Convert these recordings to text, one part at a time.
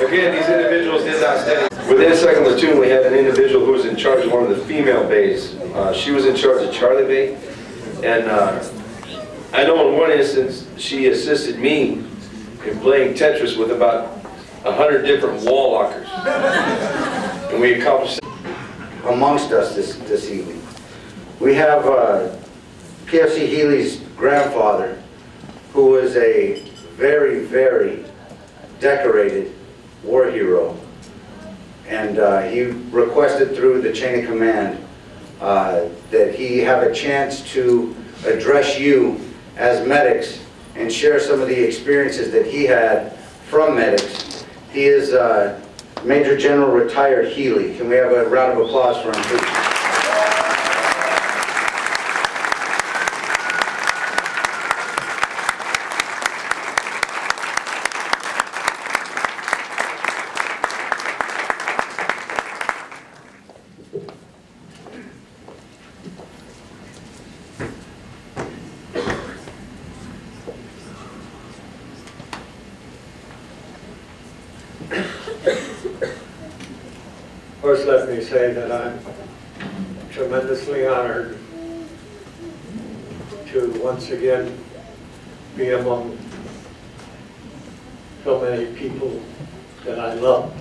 Again, these individuals did not study. Within a second platoon, we had an individual who was in charge of one of the female bays. She was in charge of Charlie Bay, and I know in one instance she assisted me in playing Tetris with about 100 different wall lockers, and we accomplished amongst us this evening. We have PFC Healy's grandfather, who was a very, very decorated war hero, and he requested through the chain of command that he have a chance to address you as medics and share some of the experiences that he had from medics. He is Major General retired Healy. Can we have a round of applause for him, please? First, let me say that I'm tremendously honored to once again be among so many people that I love,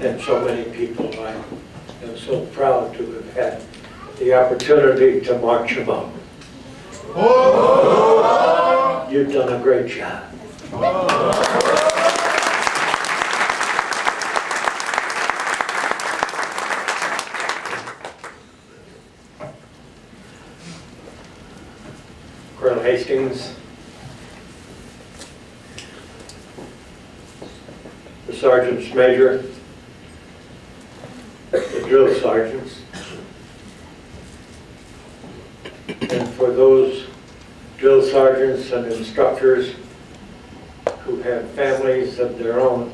and so many people I am so proud to have had the opportunity to march among. You've done a great job. Colonel Hastings, the sergeants major, the drill sergeants, and for those drill sergeants and instructors who have families of their own,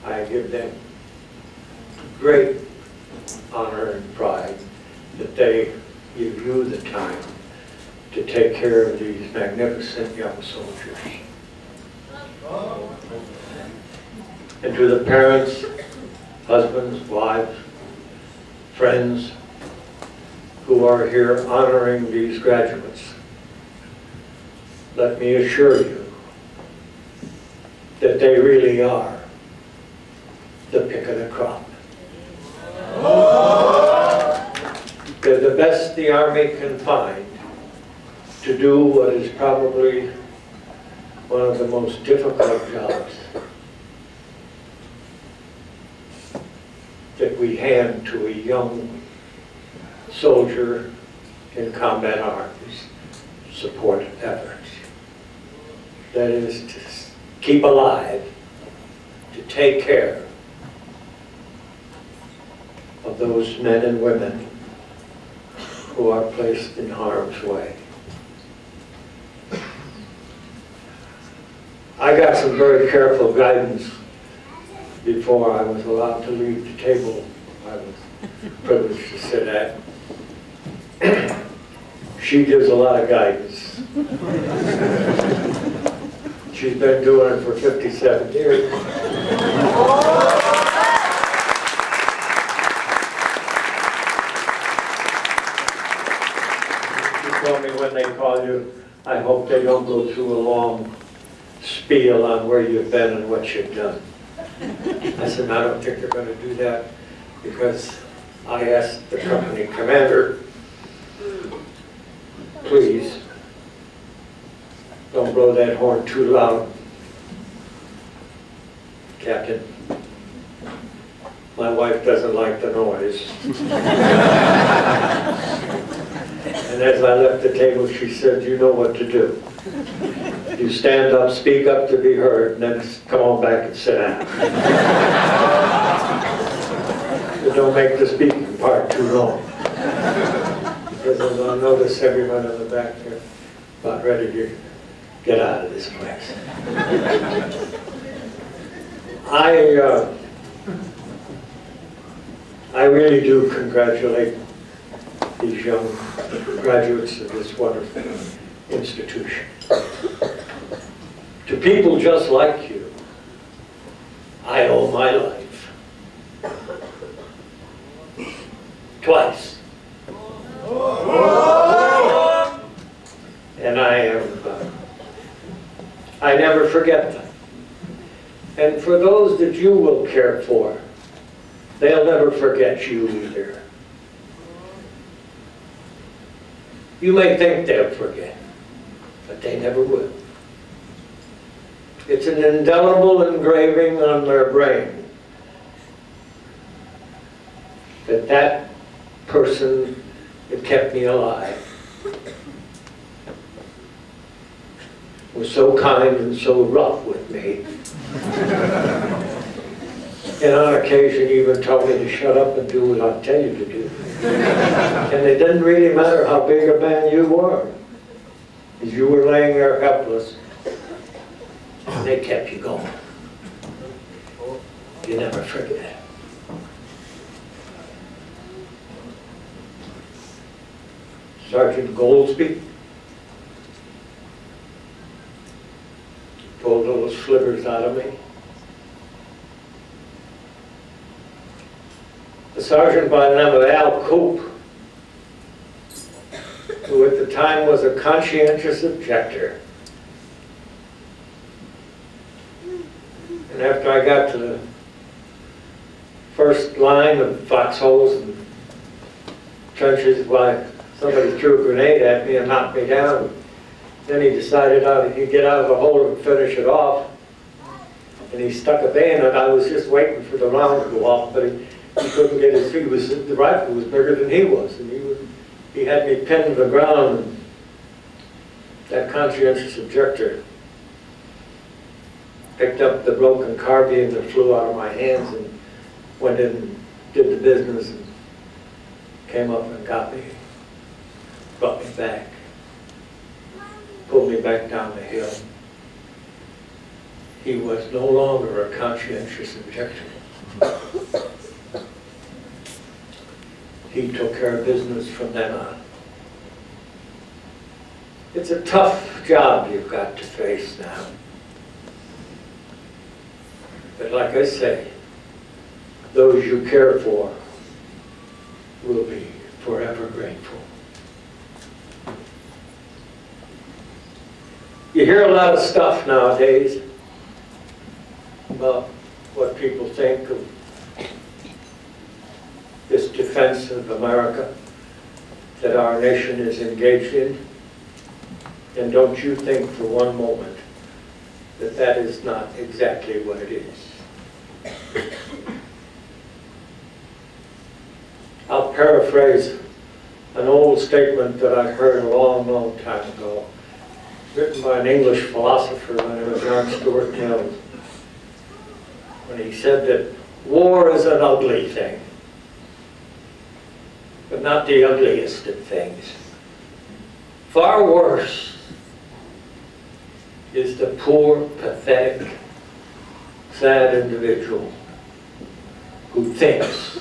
I give them great honor and pride that they give you the time to take care of these magnificent young soldiers. And to the parents, husbands, wives, friends who are here honoring these graduates, let me assure you that they really are the pick of the crop. They're the best the Army can find to do what is probably one of the most difficult jobs that we hand to a young soldier in combat arms support efforts. That is to keep alive, to take care of those men and women who are placed in harm's way. I got some very careful guidance before I was allowed to leave the table I was privileged to sit at. She gives a lot of guidance. She's been doing it for 57 years. Told me when they call you, I hope they don't go through a long spiel on where you've been and what you've done. I said, I don't think they're going to do that, because I asked the company commander, please don't blow that horn too loud, Captain. My wife doesn't like the noise. And as I left the table, she said, you know what to do. You stand up, speak up to be heard, and then come on back and sit down. You don't make the speaking part too long. Because as I notice everyone in the back there about ready to get out of this place. I really do congratulate these young graduates of this wonderful institution. To people just like you, I owe my life. Twice. And I never forget them. And for those that you will care for, they'll never forget you either. You may think they'll forget, but they never will. It's an indelible engraving on their brain that that person that kept me alive was so kind and so rough with me. And on occasion even told me to shut up and do what I tell you to do. And it didn't really matter how big a man you were, as you were laying there helpless, and they kept you going. You never forget. Sergeant Goldsby pulled little slivers out of me. A sergeant by the name of Al Coop, who at the time was a conscientious objector. And after I got to the first line of foxholes and trenches, why somebody threw a grenade at me and knocked me down. Then he decided he'd get out of the hole and finish it off. And he stuck a bayonet. I was just waiting for the round to go off, but he couldn't get his feet. The rifle was bigger than he was, and he had me pinned to the ground. And that conscientious objector picked up the broken carbine that flew out of my hands and went in and did the business and came up and got me, brought me back, pulled me back down the hill. He was no longer a conscientious objector. He took care of business from then on. It's a tough job you've got to face now. But like I say, those you care for will be forever grateful. You hear a lot of stuff nowadays about what people think of this defense of America that our nation is engaged in. And don't you think for one moment that that is not exactly what it is. I'll paraphrase an old statement that I heard a long, long time ago, written by an English philosopher by the name of John Stuart Mill, when he said that war is an ugly thing, but not the ugliest of things. Far worse is the poor, pathetic, sad individual who thinks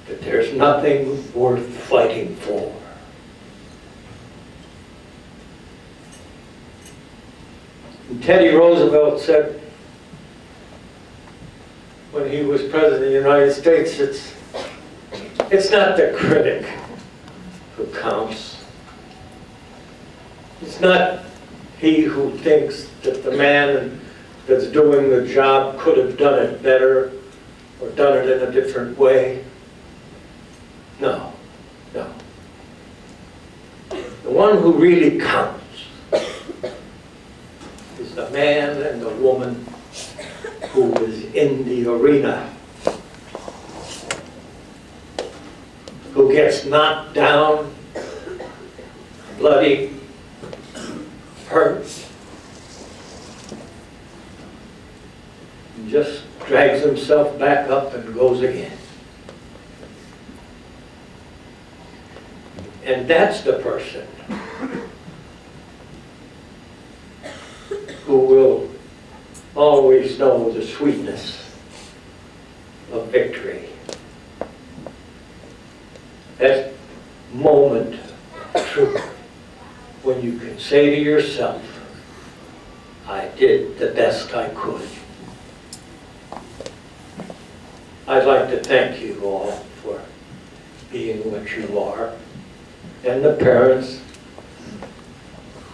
that there's nothing worth fighting for. And Teddy Roosevelt said when he was president of the United States, it's not the critic who counts. It's not he who thinks that the man that's doing the job could have done it better or done it in a different way. No, no. The one who really counts is the man and the woman who is in the arena, who gets knocked down, bloody, hurt, and just drags himself back up and goes again. And that's the person who will always know the sweetness of victory. That moment of truth when you can say to yourself, I did the best I could. I'd like to thank you all for being what you are, and the parents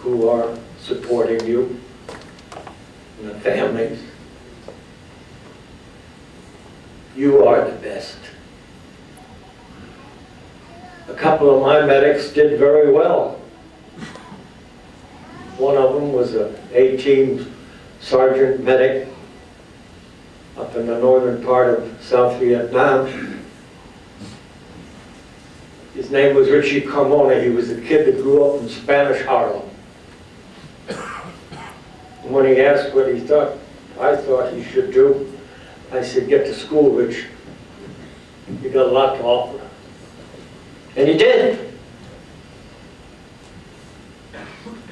who are supporting you, and the families. You are the best. A couple of my medics did very well. One of them was an A-team sergeant medic up in the northern part of South Vietnam. His name was Richie Carmona. He was a kid that grew up in Spanish Harlem. And when he asked what he thought, I thought he should do, I said, get to school, Rich. You got a lot to offer. And he did.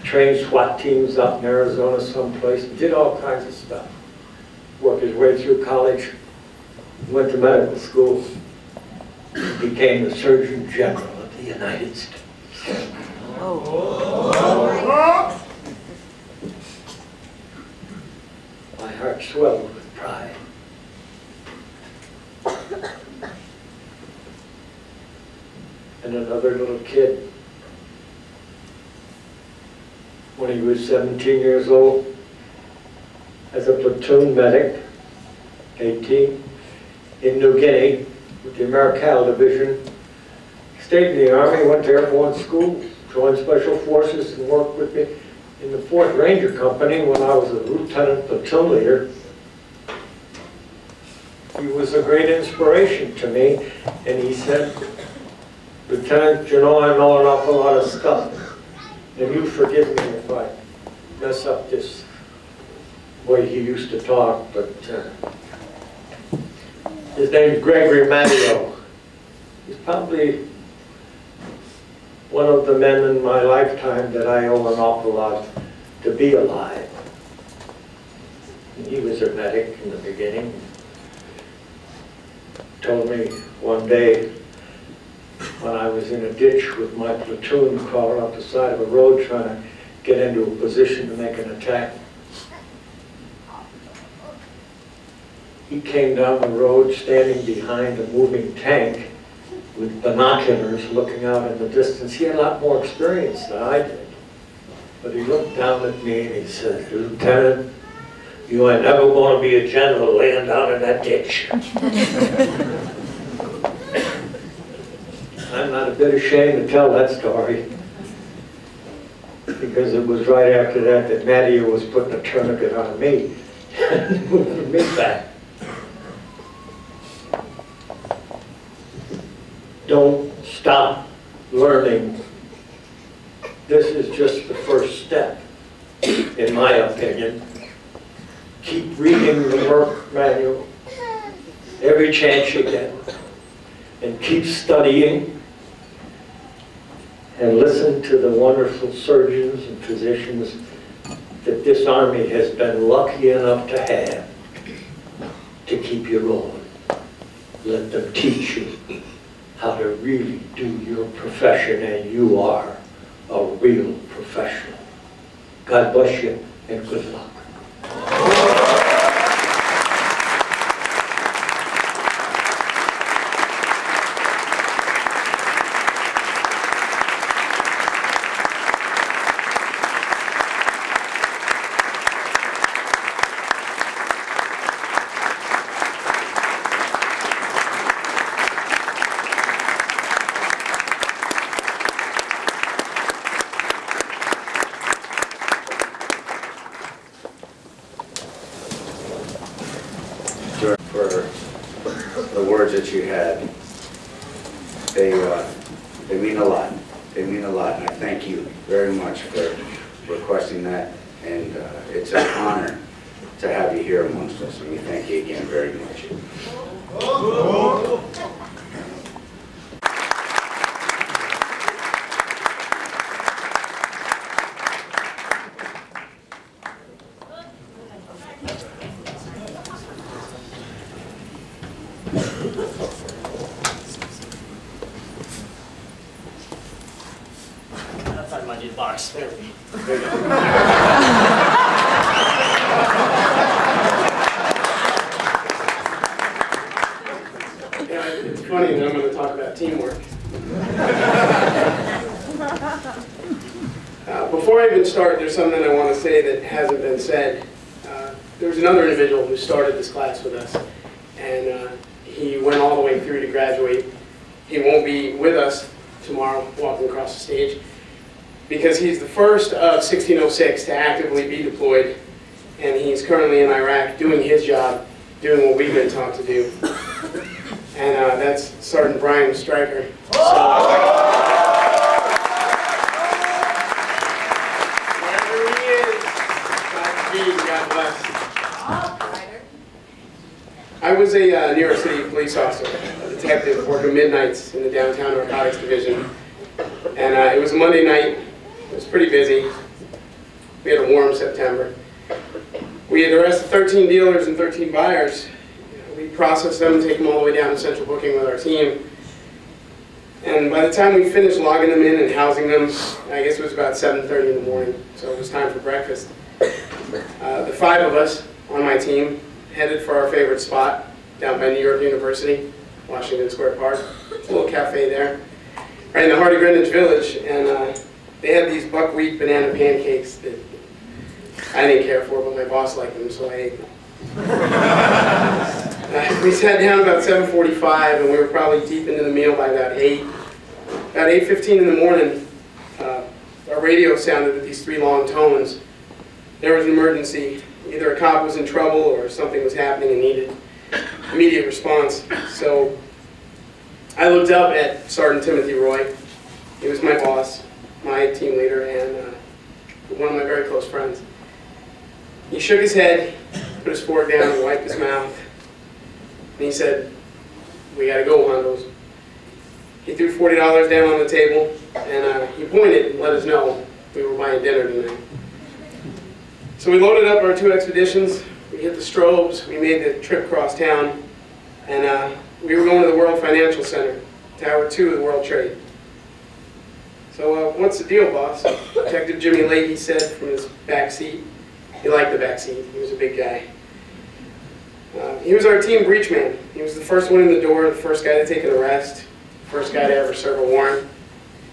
Trained SWAT teams up in Arizona someplace, did all kinds of stuff. Worked his way through college, went to medical school, became the Surgeon General of the United States. My heart swelled with pride. And another little kid, when he was 17 years old, as a platoon medic, 18, in New Guinea with the Americal Division, stayed in the Army, went to airborne school, joined Special Forces, and worked with me in the 4th Ranger Company when I was a lieutenant platoon leader. He was a great inspiration to me, and he said, Lieutenant, you know I know an awful lot of stuff, and you forgive me if I mess up this way he used to talk, but his name's Gregory Matteo. He's probably one of the men in my lifetime that I owe an awful lot to be alive. And he was a medic in the beginning. Told me one day when I was in a ditch with my platoon crawling up the side of a road trying to get into a position to make an attack. He came down the road standing behind a moving tank with binoculars looking out in the distance. He had a lot more experience than I did. But he looked down at me and he said, Lieutenant, you ain't never going to be a general laying down in that ditch. I'm not a bit ashamed to tell that story, because it was right after that that Matteo was putting a tourniquet on me and moving me back. Don't stop learning. This is just the first step, in my opinion. Keep reading the Merck manual every chance you get, and keep studying, and listen to the wonderful surgeons and physicians that this Army has been lucky enough to have to keep you rolling. Let them teach you how to really do your profession, and you are a real professional. God bless you, and good luck. For the words that you had. They mean a lot. They mean a lot, and I thank you very much for requesting that. And it's an honor to have you here amongst us, and we thank you again very much. I might need a box. There we go. There you go. Yeah, it's funny that I'm going to talk about teamwork. Before I even start, there's something I want to say that hasn't been said. There was another individual who started this class with us, and he went all the way through to graduate. He won't be with us tomorrow walking across the stage because he's the first of 1606 to actively be deployed, and he's currently in Iraq doing his job, doing what we've been taught to do. And that's Sergeant Brian Stryker. Wherever he is, God bless. I was a New York City police officer, a detective working midnights in the downtown narcotics division. And it was a Monday night. It was pretty busy. We had a warm September. We had arrested 13 dealers and 13 buyers. We processed them, take them all the way down to central booking with our team. And by the time we finished logging them in and housing them, I guess it was about 7:30 in the morning, so it was time for breakfast. The 5 of us on my team headed for our favorite spot down by New York University, Washington Square Park. It's a little cafe there, right in the heart of Greenwich Village, and they had these buckwheat banana pancakes that I didn't care for, but my boss liked them, so I ate them. We sat down about 7:45, and we were probably deep into the meal by about 8. About 8:15 in the morning, our radio sounded with these 3 long tones. There was an emergency. Either a cop was in trouble or something was happening and needed immediate response. So I looked up at Sergeant Timothy Roy. He was my boss, my team leader, and one of my very close friends. He shook his head, put his fork down, and wiped his mouth. And he said, "We gotta go, Hondos." He threw $40 down on the table, and he pointed and let us know we were buying dinner tonight. So we loaded up our 2 expeditions, we hit the strobes, we made the trip across town, and we were going to the World Financial Center, Tower 2 of the World Trade. So what's the deal, boss? Detective Jimmy Leahy said from his back seat. He liked the back seat, he was a big guy. He was our team breach man. He was the first one in the door, the first guy to take an arrest, first guy to ever serve a warrant.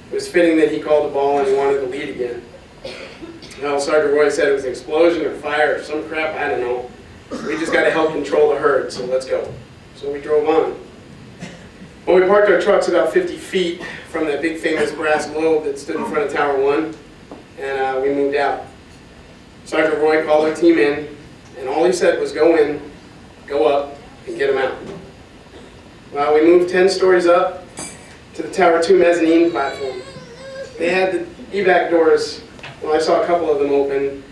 It was fitting that he called the ball and he wanted to lead again. Well, Sergeant Roy said it was an explosion or fire or some crap, I don't know. We just got to help control the herd, so let's go. So we drove on. Well, we parked our trucks about 50 feet from that big famous brass globe that stood in front of Tower 1, and we moved out. Sergeant Roy called our team in, and all he said was go in, go up, and get them out. Well, we moved 10 stories up to the Tower 2 mezzanine platform. They had the evac doors. Well, I saw a couple of them open.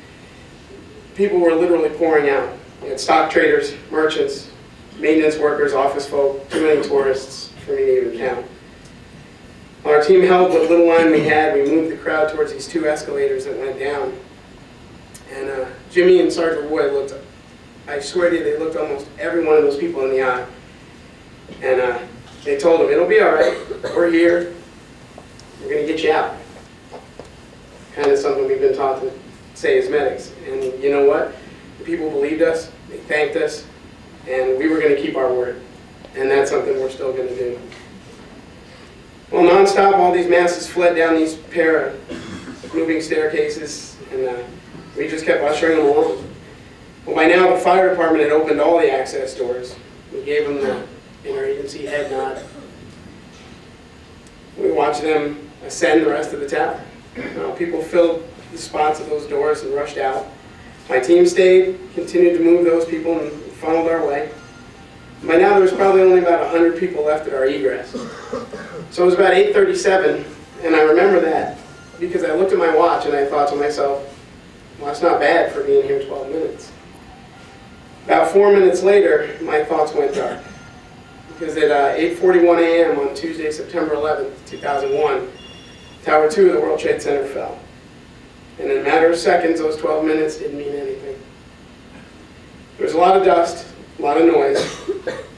People were literally pouring out. You had stock traders, merchants, maintenance workers, office folk, too many tourists for me to even count. Our team held what little line we had. We moved the crowd towards these 2 escalators that went down. And Jimmy and Sergeant Roy looked, I swear to you, they looked almost every one of those people in the eye. And they told them, it'll be all right. We're here. We're going to get you out. Kind of something we've been taught to say as medics. And you know what? The people believed us, they thanked us, and we were going to keep our word. And that's something we're still going to do. Well, nonstop, all these masses fled down these pair of moving staircases, and we just kept ushering them along. Well, by now, the fire department had opened all the access doors. We gave them the interagency head nod. We watched them ascend the rest of the tower. People filled the spots of those doors and rushed out. My team stayed, continued to move those people and funneled our way. By now there was probably only about 100 people left at our egress. So it was about 8:37, and I remember that because I looked at my watch and I thought to myself, well, that's not bad for being here 12 minutes. About 4 minutes later, my thoughts went dark. Because at 8:41 a.m. on Tuesday, September 11th, 2001, Tower 2 of the World Trade Center fell. And in a matter of seconds, those 12 minutes didn't mean anything. There was a lot of dust, a lot of noise,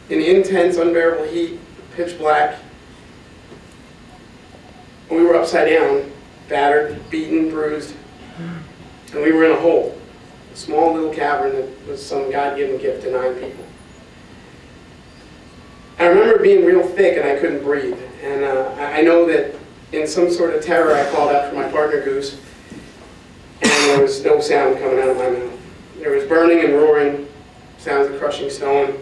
an intense, unbearable heat, pitch black. We were upside down, battered, beaten, bruised, and we were in a hole, a small little cavern that was some God-given gift to 9 people. I remember being real thick and I couldn't breathe, and I know that in some sort of terror I called out for my partner Goose, and there was no sound coming out of my mouth. There was burning and roaring, sounds of crushing stone.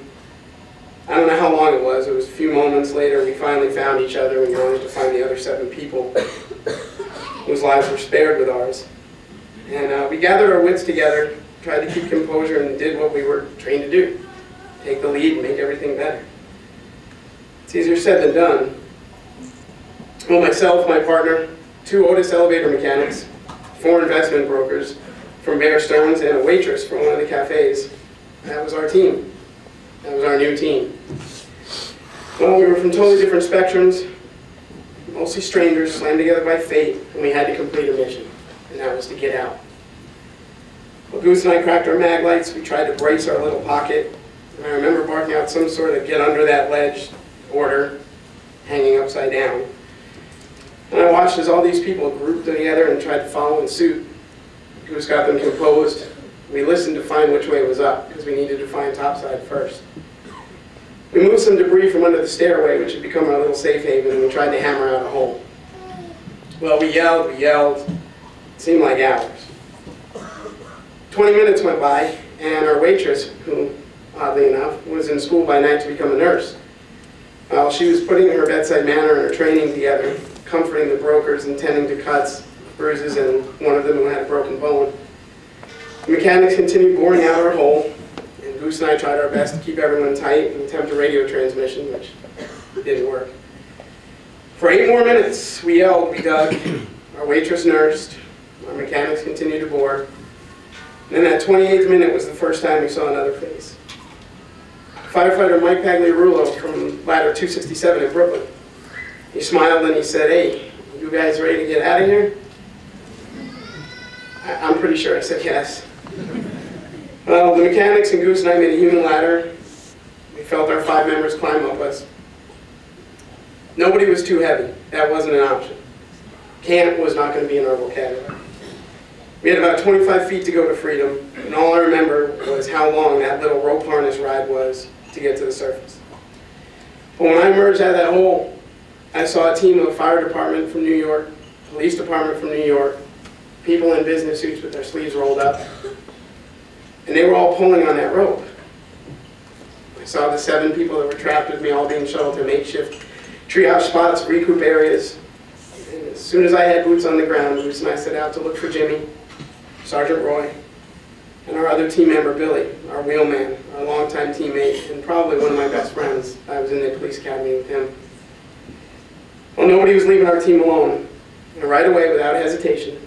I don't know how long it was a few moments later we finally found each other and managed to find the other 7 people whose lives were spared with ours. And we gathered our wits together, tried to keep composure, and did what we were trained to do. Take the lead and make everything better. It's easier said than done. Well, myself, my partner, 2 Otis elevator mechanics, 4 investment brokers from Bear Stearns, and a waitress from one of the cafes. That was our team. That was our new team. Well, we were from totally different spectrums, mostly strangers, slammed together by fate, and we had to complete a mission, and that was to get out. Well, Goose and I cracked our mag lights. We tried to brace our little pocket, and I remember barking out some sort of get under that ledge order, hanging upside down. And I watched as all these people grouped together and tried to follow in suit. Goose got them composed. We listened to find which way was up, because we needed to find topside first. We moved some debris from under the stairway, which had become our little safe haven, and we tried to hammer out a hole. Well, we yelled. It seemed like hours. 20 minutes went by, and our waitress, who, oddly enough, was in school by night to become a nurse, while she was putting her bedside manner and her training together, comforting the brokers and tending to cuts, bruises, and one of them who had a broken bone. The mechanics continued boring out our hole, and Goose and I tried our best to keep everyone tight and attempt a radio transmission, which didn't work. For 8 more minutes, we yelled, we dug, our waitress nursed, our mechanics continued to bore, and then that 28th minute was the first time we saw another face. Firefighter Mike Pagliarulo from ladder 267 in Brooklyn. He smiled and he said, "Hey, you guys ready to get out of here?" I'm pretty sure I said yes. Well, the mechanics and Goose and I made a human ladder. We felt our 5 members climb up us. Nobody was too heavy. That wasn't an option. Can't was not going to be in our vocabulary. We had about 25 feet to go to freedom, and all I remember was how long that little rope harness ride was to get to the surface. But when I emerged out of that hole, I saw a team of fire department from New York, police department from New York, people in business suits with their sleeves rolled up, and they were all pulling on that rope. I saw the 7 people that were trapped with me all being shuttled to makeshift triage spots, recoup areas. And as soon as I had boots on the ground, Bruce and I set out to look for Jimmy, Sergeant Roy, and our other team member, Billy, our wheelman, our longtime teammate, and probably one of my best friends. I was in the police academy with him. Well, nobody was leaving our team alone. And right away, without hesitation,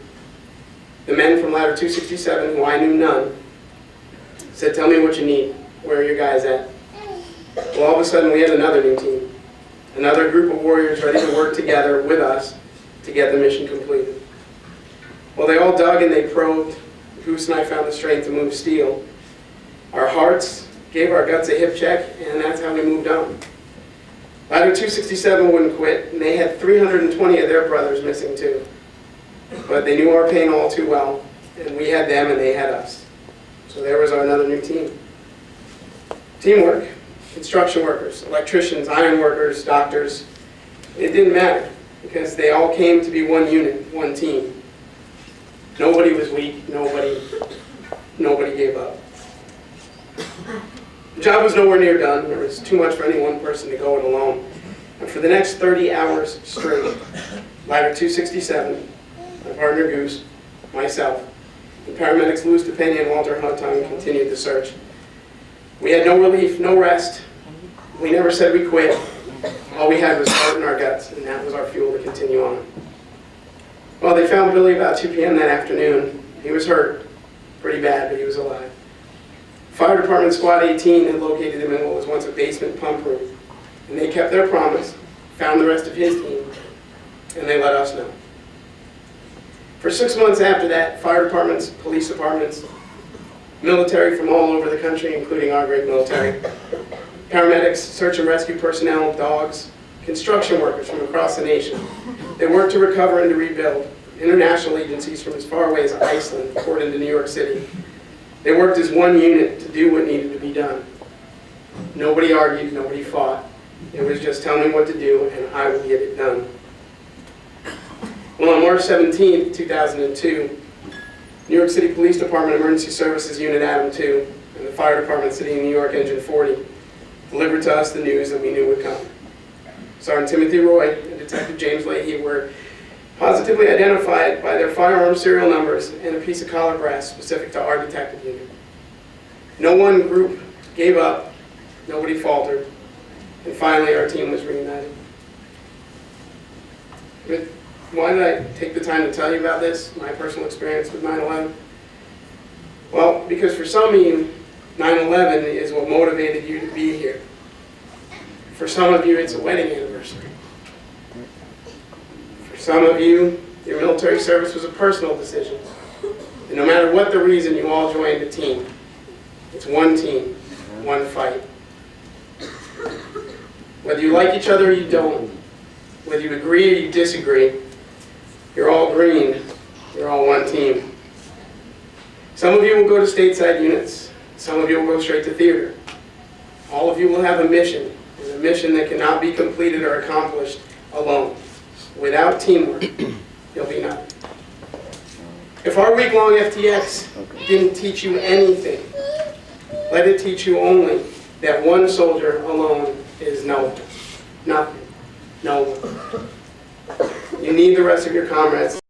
the men from ladder 267, who I knew none, said, "Tell me what you need. Where are your guys at?" Well, all of a sudden, we had another new team. Another group of warriors ready to work together with us to get the mission completed. Well, they all dug and they probed. Goose and I found the strength to move steel. Our hearts gave our guts a hip check, and that's how we moved on. Ladder 267 wouldn't quit, and they had 320 of their brothers missing too. But they knew our pain all too well, and we had them and they had us. So there was another new team. Teamwork. Construction workers, electricians, iron workers, doctors. It didn't matter, because they all came to be one unit, one team. Nobody was weak, nobody gave up. The job was nowhere near done. There was too much for any one person to go it alone. And for the next 30 hours straight, ladder 267, my partner Goose, myself, the paramedics Louis DePena and Walter Hutton continued the search. We had no relief, no rest. We never said we quit. All we had was heart in our guts, and that was our fuel to continue on. Well, they found Billy about 2 p.m. that afternoon. He was hurt, pretty bad, but he was alive. Fire Department Squad 18 had located him in what was once a basement pump room, and they kept their promise, found the rest of his team, and they let us know. For 6 months after that, fire departments, police departments, military from all over the country, including our great military, paramedics, search and rescue personnel, dogs, construction workers from across the nation, they worked to recover and to rebuild, international agencies from as far away as Iceland, poured into New York City. They worked as one unit to do what needed to be done. Nobody argued, nobody fought. It was just tell me what to do and I will get it done. Well, on March 17, 2002, New York City Police Department Emergency Services Unit Adam 2 and the Fire Department City of New York Engine 40 delivered to us the news that we knew would come. Sergeant Timothy Roy and Detective James Leahy were positively identified by their firearm serial numbers and a piece of collar brass specific to our detective unit. No one group gave up, nobody faltered, and finally our team was reunited. But why did I take the time to tell you about this, my personal experience with 9/11? Well, because for some of you, 9/11 is what motivated you to be here. For some of you, it's a wedding anniversary. For some of you, your military service was a personal decision. And no matter what the reason, you all joined a team. It's one team, one fight. Whether you like each other or you don't, whether you agree or you disagree, you're all green, you're all one team. Some of you will go to stateside units, some of you will go straight to theater. All of you will have a mission, and a mission that cannot be completed or accomplished alone. Without teamwork, you'll be nothing. If our week-long FTX didn't teach you anything, let it teach you only that one soldier alone is no one. Nothing. No one. You need the rest of your comrades